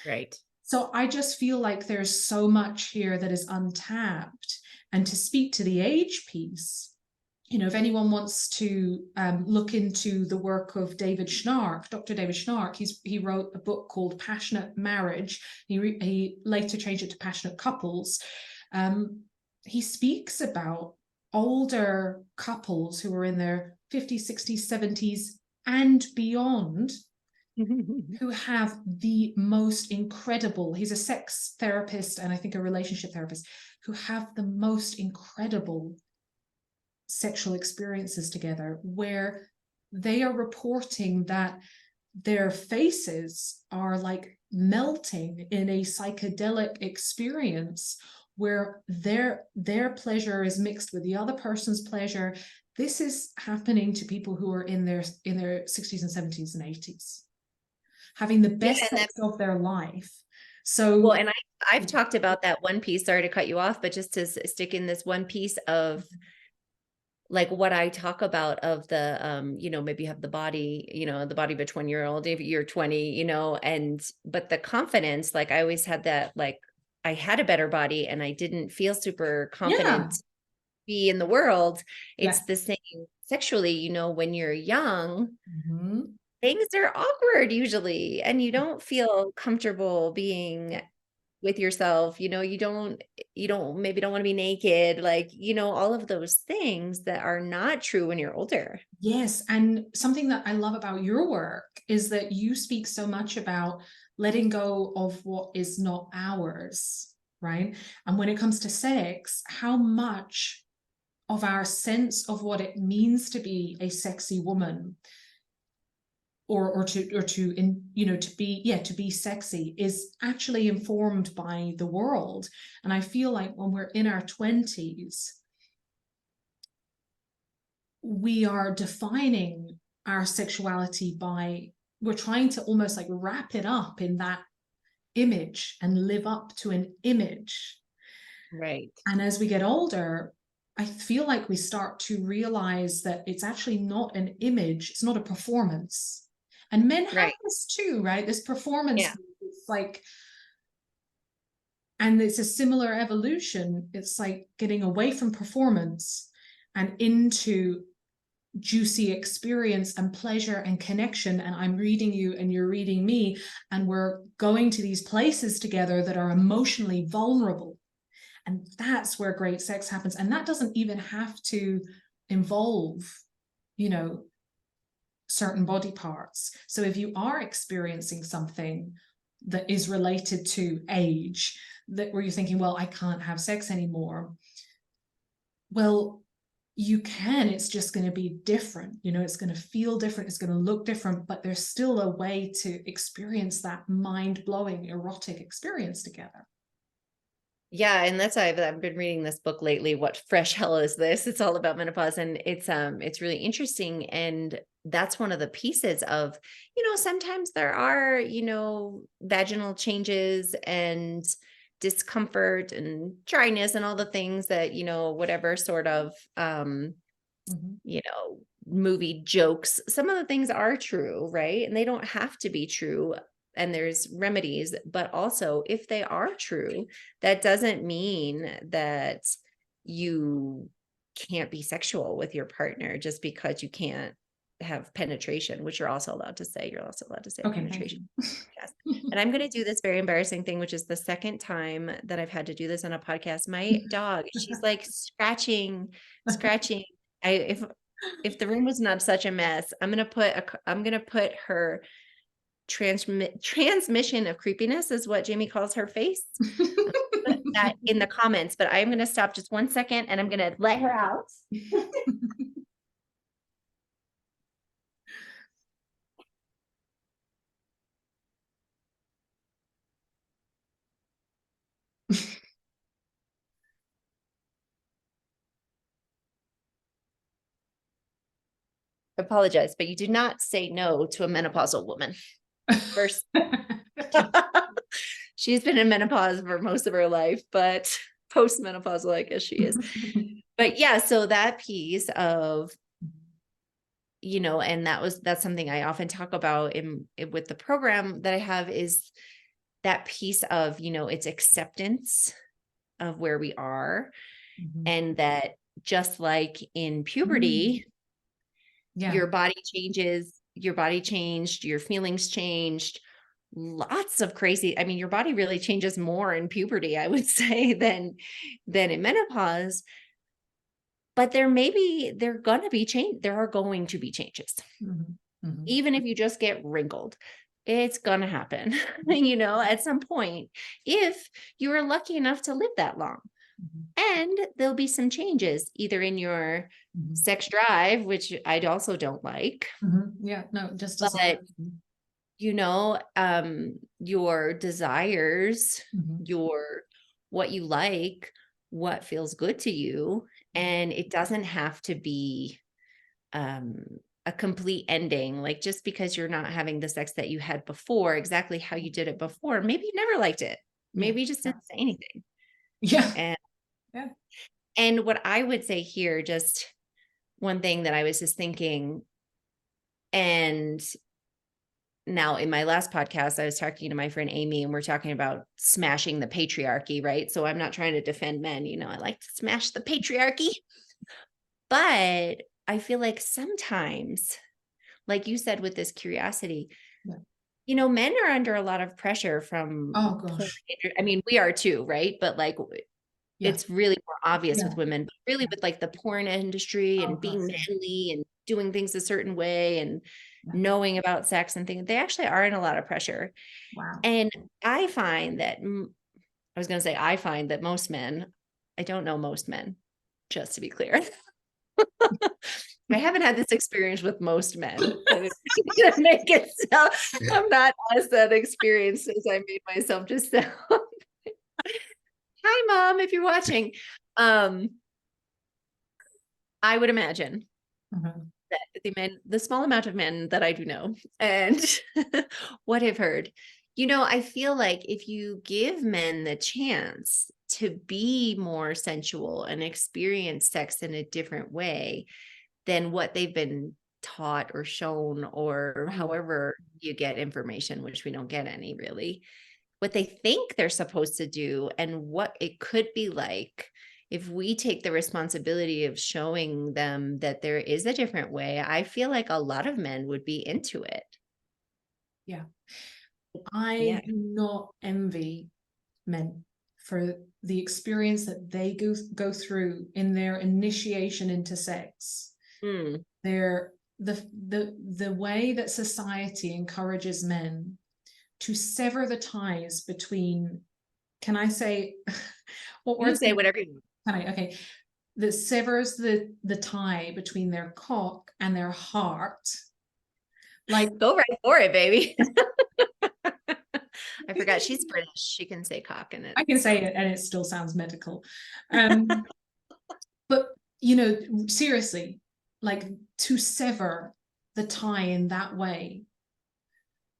Right. So I just feel like there's so much here that is untapped. And to speak to the age piece, if anyone wants to look into the work of David Schnark, Dr. David Schnark, he wrote a book called Passionate Marriage. He later changed it to Passionate Couples. He speaks about older couples who are in their 50s, 60s, 70s, and beyond, who have the most incredible, he's a sex therapist and I think a relationship therapist, who have the most incredible sexual experiences together, where they are reporting that their faces are like melting in a psychedelic experience where their pleasure is mixed with the other person's pleasure. This is happening to people who are in their 60s and 70s and 80s, having the Yeah, best and sex that, of their life. well, So and I've talked about that one piece. Sorry to cut you off, but just to stick in this one piece of like what I talk about of the maybe you have the body, the body of a 20-year-old, if you're 20, but the confidence, like I always had that, like I had a better body and I didn't feel super yeah, confident to be in the world. yeah. It's the same sexually, when you're young, Mhm. things are awkward usually, and you don't feel comfortable being with yourself, you don't maybe don't want to be naked, like, all of those things that are not true when you're older. Yes, and something that I love about your work is that you speak so much about letting go of what is not ours, right? And when it comes to sex, how much of our sense of what it means to be a sexy woman to be sexy is actually informed by the world. And I feel like when we're in our 20s, we are defining our sexuality by, we're trying to almost like wrap it up in that image and live up to an image. Right. And as we get older, I feel like we start to realize that it's actually not an image, it's not a performance. And men have Right. this too, right? This performance, Yeah. it's like, and it's a similar evolution. It's like getting away from performance and into juicy experience and pleasure and connection. And I'm reading you and you're reading me, and we're going to these places together that are emotionally vulnerable. And that's where great sex happens. And that doesn't even have to involve, you know, certain body parts. So if you are experiencing something that is related to age, that where you're thinking, well, I can't have sex anymore, well, you can, it's just going to be different, it's going to feel different, it's going to look different, but there's still a way to experience that mind-blowing erotic experience together. Yeah, and that's why I've been reading this book lately. What fresh hell is this? It's all about menopause, and it's really interesting. And that's one of the pieces of, sometimes there are, vaginal changes and discomfort and dryness and all the things that, whatever sort of Mm-hmm. movie jokes, some of the things are true, right? And they don't have to be true. And there's remedies, but also if they are true, that doesn't mean that you can't be sexual with your partner just because you can't have penetration, which you're also allowed to say. You're also allowed to say Okay, thank penetration. you. Yes. And I'm going to do this very embarrassing thing, which is the second time that I've had to do this on a podcast. My dog, she's like scratching. If the room was not such a mess, I'm gonna put her transmission of creepiness is what Jamie calls her face. Put that in the comments, but I'm gonna stop just 1 second and I'm gonna let her out. Apologize, but you do not say no to a menopausal woman. First, she's been in menopause for most of her life, but postmenopausal, I guess she is. But yeah, so that piece of, and that's something I often talk about with the program that I have, is that piece of, it's acceptance of where we are. Mhm. And that just like in Mm. puberty, Yeah. your body changes, your body changed, your feelings changed, lots of crazy. I mean, your body really changes more in puberty, I would say, than in menopause. But there are going to be changes, Mhm. Mhm. even if you just get wrinkled. It's gonna happen, you know, at some point, if you are lucky enough to live that long. Mhm. And there'll be some changes either in your Mhm. sex drive, which I also don't like, Mhm. Yeah, no, just as but long. your desires, Mhm. your what you like, what feels good to you, and it doesn't have to be um a complete ending. Like just because you're not having the sex that you had before, exactly how you did it before, maybe you never liked it. Yeah. Maybe you just Yeah. didn't say anything. Yeah. And Yeah. and what I would say here, just one thing that I was just thinking, and now in my last podcast, I was talking to my friend Amy, and we're talking about smashing the patriarchy, right? So I'm not trying to defend men, I like to smash the patriarchy, but I feel like sometimes, like you said, with this curiosity, Yeah. men are under a lot of pressure from Oh porn. gosh. I mean, we are too, right? But like Yeah. it's really more obvious Yeah. with women, but really with like the porn industry Oh and being gosh. Yeah. manly and doing things a certain way and Yeah. knowing about sex and things, they actually are in a lot of pressure. Wow. And I find that, I was going to say, I find that most men, I don't know most men, just to be clear. I haven't had this experience with most men. I'm gonna make it so I'm not as that experienced as I made myself just sound. Hi, mom, if you're watching. Um, I would imagine Mhm. that the small amount of men that I do know and what I've heard, I feel like if you give men the chance to be more sensual and experience sex in a different way than what they've been taught or shown, or Oh, yeah. however you get information, which we don't get any really, what they think they're supposed to do and what it could be like if we take the responsibility of showing them that there is a different way. I feel like a lot of men would be into it. Yeah. Yeah. I do not envy men for the experience that they go through in their initiation into sex. Mm. Their the way that society encourages men to sever the ties between, can I say what You words say whatever you want. can I, okay, that severs the tie between their cock and their heart. Like, Go right for it, baby. I forgot she's British. She can say cock and it I can say sounds. it and it still sounds medical. But seriously, like, to sever the tie in that way,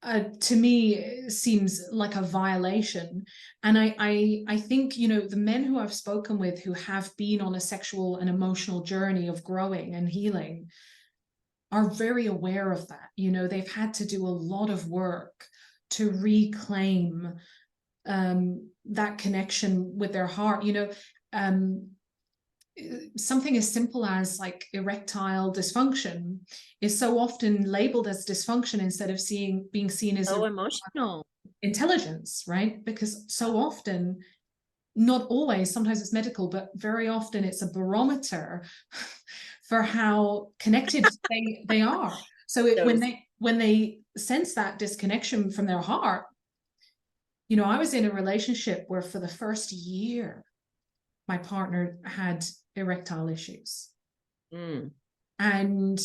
to me seems like a violation. And I think, the men who I've spoken with who have been on a sexual and emotional journey of growing and healing are very aware of that. They've had to do a lot of work to reclaim that connection with their heart. Um, Something as simple as like erectile dysfunction is so often labeled as dysfunction instead of being seen as a So emotional. intelligence, right? Because so often, not always, sometimes it's medical, but very often it's a barometer for how connected they are. So So when they sense that disconnection from their heart, I was in a relationship where for the first year my partner had erectile issues. mm, And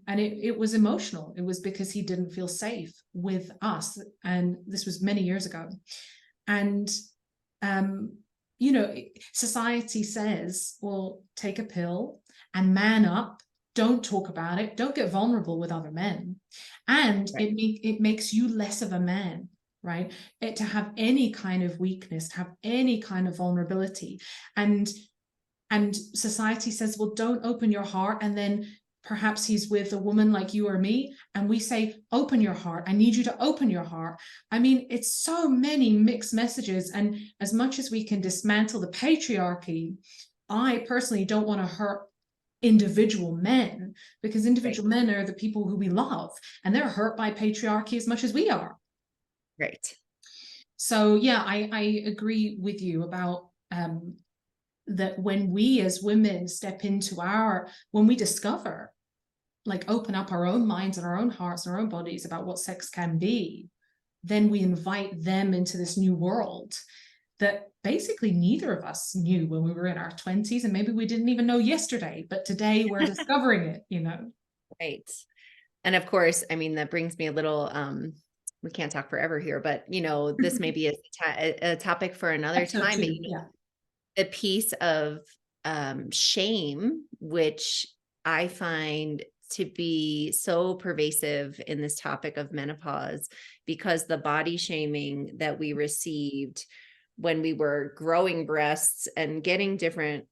it was emotional. It was because he didn't feel safe with us, and this was many years ago. And um society says, well, take a pill and man up, don't talk about it, don't get vulnerable with other men, and right. it makes you less of a man, right? To have any kind of weakness, to have any kind of vulnerability. And society says, well, don't open your heart. And then perhaps he's with a woman like you or me, and we say, open your heart, I need you to open your heart. I mean, it's so many mixed messages. And as much as we can dismantle the patriarchy, I personally don't want to hurt individual men, because Right. individual men are the people who we love, and they're hurt by patriarchy as much as we are. Right. So yeah, I agree with you about that when we as women step into when we discover like open up our own minds and our own hearts and our own bodies about what sex can be, then we invite them into this new world that basically neither of us knew when we were in our 20s, and maybe we didn't even know yesterday, but today we're discovering it, you know. Right. And of course, I mean, that brings me a little, we can't talk forever here, but you know, this may be a topic for another Episode time, but two, you know, yeah. the piece of shame, which I find to be so pervasive in this topic of menopause, because the body shaming that we received when we were growing breasts and getting different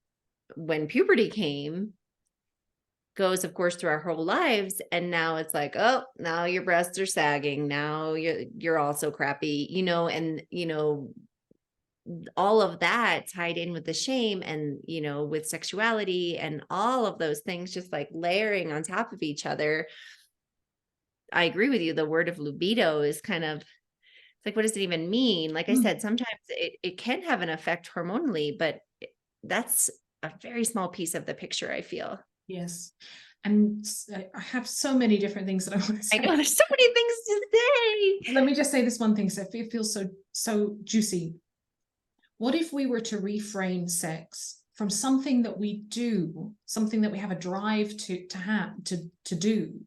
when puberty came goes, of course, through our whole lives. And now it's like, oh, now your breasts are sagging. Now you're also crappy, you know, and you know, all of that tied in with the shame and, you know, with sexuality and all of those things just like layering on top of each other. I agree with you. The word of libido is kind of like, what does it even mean? Like I said, sometimes it can have an effect hormonally, but that's a very small piece of the picture, I feel. Yes. And I have so many different things that I want to I say. know there's so many things to say. Let me just say this one thing, so it feels so juicy. What if we were to reframe sex from something that we do, something that we have a drive to do?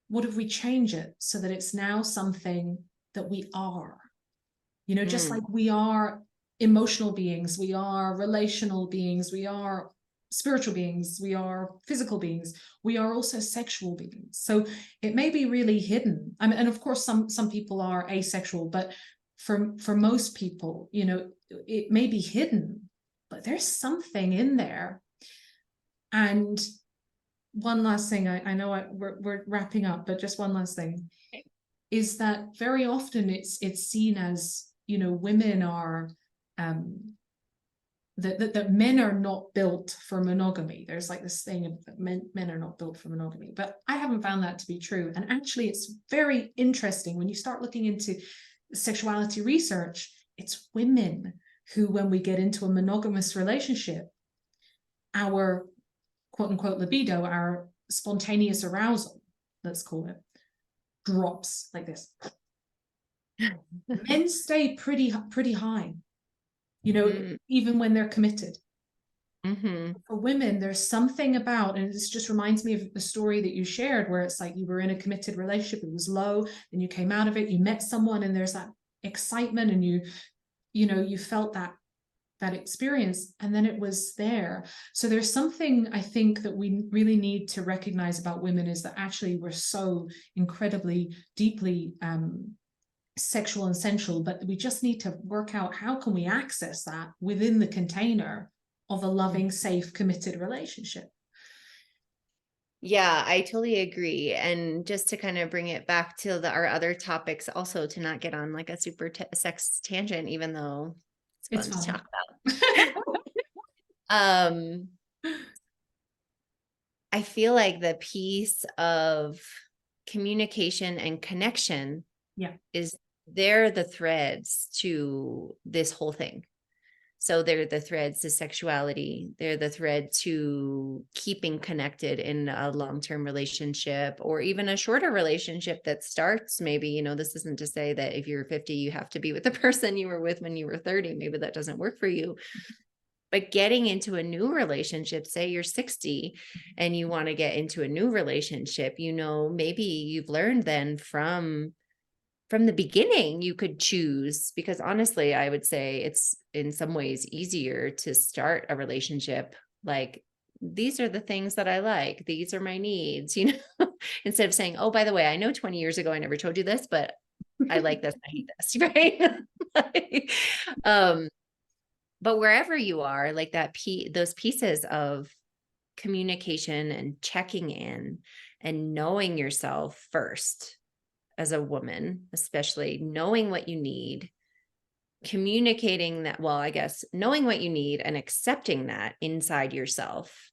What if we change it so that it's now something that we are? You know, just like we are emotional beings, we are relational beings, we are spiritual beings, we are physical beings, we are also sexual beings. So it may be really hidden. I mean, and of course some people are asexual, but for most people, you know, it may be hidden, but there's something in there. And one last thing, I know we're wrapping up, but just one last thing is that very often it's seen as, you know, women are that men are not built for monogamy. There's like this thing of men are not built for monogamy, but I haven't found that to be true. And actually it's very interesting when you start looking into sexuality research. It's women who, when we get into a monogamous relationship, our quote unquote libido, our spontaneous arousal, let's call it, drops like this. Men stay pretty high, you know, even when they're committed. For women, there's something about, and this just reminds me of the story that you shared, where it's like you were in a committed relationship, it was low, and you came out of it, you met someone, and there's that excitement, and you know, you felt that experience, and then it was there. So there's something I think that we really need to recognize about women, is that actually we're so incredibly deeply sexual and sensual, but we just need to work out how can we access that within the container of a loving, safe, committed relationship. Yeah, I totally agree. And just to kind of bring it back to our other topics, also to not get on like a super sex tangent, even though it's fun to talk about. I feel like the piece of communication and connection, Yeah, is they're the threads to this whole thing. So they're the threads to sexuality. They're the thread to keeping connected in a long-term relationship, or even a shorter relationship that starts maybe, you know, this isn't to say that if you're 50, you have to be with the person you were with when you were 30. Maybe that doesn't work for you. But getting into a new relationship, say you're 60 and you want to get into a new relationship, you know, maybe you've learned then from the beginning you could choose, because honestly, I would say it's in some ways easier to start a relationship like, these are the things that I like, these are my needs, you know, instead of saying, oh, by the way, I know 20 years ago I never told you this, but I like this, I hate this, right? Like, but wherever you are, like that those pieces of communication and checking in and knowing yourself first as a woman, especially knowing what you need, communicating that, well, I guess knowing what you need and accepting that inside yourself,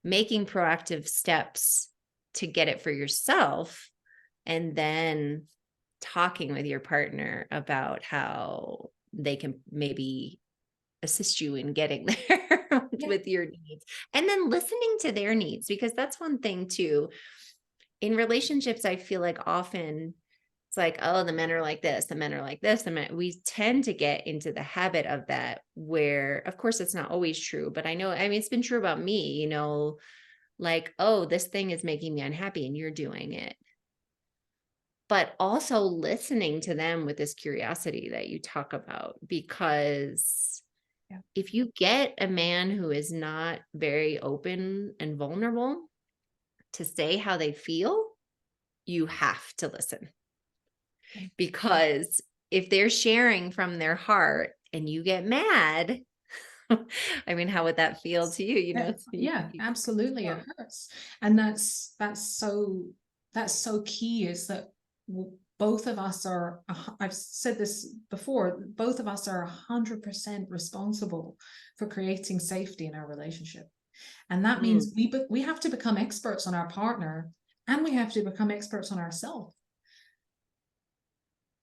making proactive steps to get it for yourself, and then talking with your partner about how they can maybe assist you in getting there. Yeah. with your needs, and then listening to their needs, because that's one thing too. In relationships, I feel like often it's like, oh, the men are like this, the men are like this, the men, we tend to get into the habit of that, where of course it's not always true, but I know, I mean, it's been true about me, like, oh, this thing is making me unhappy and you're doing it. But also listening to them with this curiosity that you talk about, because Yeah. if you get a man who is not very open and vulnerable to say how they feel, you have to listen, because if they're sharing from their heart and you get mad, I mean, how would that feel to you? Yeah, absolutely, it hurts. And that's so key, is that both of us are, I've said this before, both of us are 100% responsible for creating safety in our relationship. And that Mm, means we have to become experts on our partner, and we have to become experts on ourselves.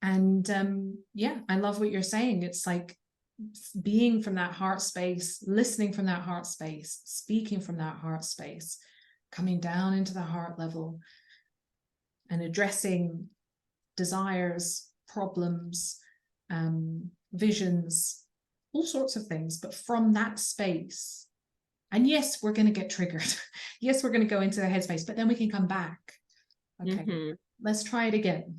And yeah, I love what you're saying. It's like being from that heart space, listening from that heart space, speaking from that heart space, coming down into the heart level and addressing desires, problems, visions, all sorts of things, but from that space. And yes, we're going to get triggered. Yes, we're going to go into the headspace, but then we can come back. Okay, mhm. let's try it again.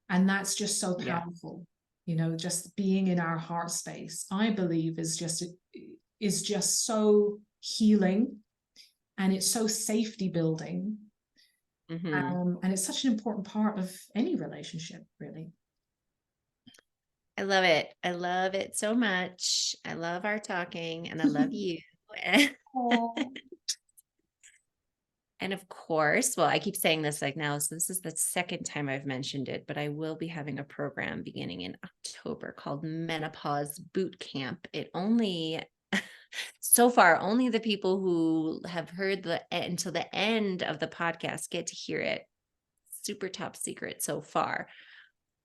And that's just so Yeah. powerful. Just being in our heart space, I believe, is just so healing, and it's so safety building. Mhm. And it's such an important part of any relationship, really. I love it. I love it so much. I love our talking, and I love you. Oh, And of course, well, I keep saying this like now, so this is the second time I've mentioned it, but I will be having a program beginning in October called Menopause Boot Camp. It only, so far, only the people who have heard until the end of the podcast get to hear it. Super top secret so far.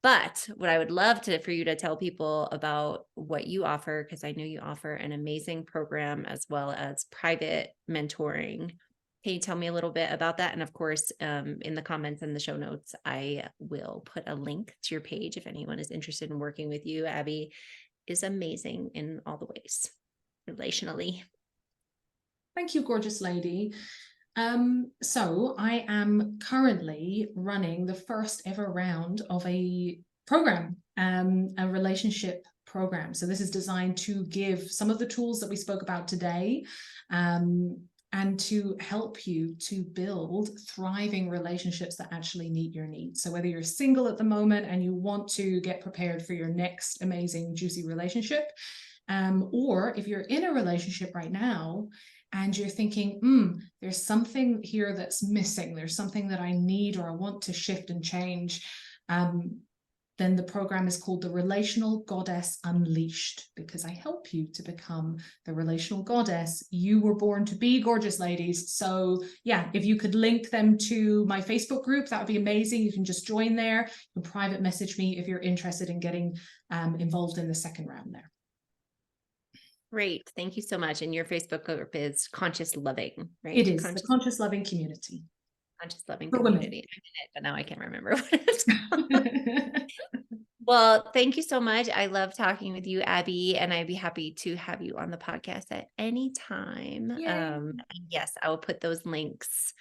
But what I would love for you to tell people about what you offer, because I know you offer an amazing program as well as private mentoring. Can you tell me a little bit about that? And of course, in the comments and the show notes, I will put a link to your page if anyone is interested in working with you. Abi is amazing in all the ways, relationally. thank you, gorgeous lady. So I am currently running the first ever round of a program, a relationship program. So this is designed to give some of the tools that we spoke about today, and to help you to build thriving relationships that actually meet your needs. So whether you're single at the moment and you want to get prepared for your next amazing, juicy relationship, or if you're in a relationship right now and you're thinking, there's something here that's missing, there's something that I need or I want to shift and change, then the program is called the Relational Goddess Unleashed, because I help you to become the relational goddess you were born to be, gorgeous ladies. So yeah, if you could link them to my Facebook group, that would be amazing. You can just join there. You can private message me if you're interested in getting involved in the second round there. Great. Thank you so much. And your Facebook group is Conscious Loving, It right? is the Conscious Loving Community Conscious Loving for women. Community. I'm in it, but now I can't remember what it's called. Well, thank you so much. I love talking with you, Abi, and I'd be happy to have you on the podcast at any time. Yay. Yes, I will put those links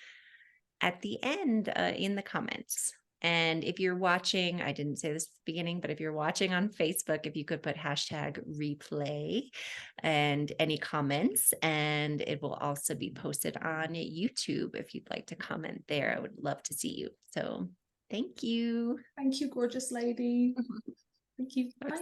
at the end in the comments. And if you're watching, I didn't say this at the beginning, but if you're watching on Facebook, if you could put hashtag replay and any comments, and it will also be posted on YouTube if you'd like to comment there. I would love to see you. So thank you. Thank you, gorgeous lady. Thank you. Bye.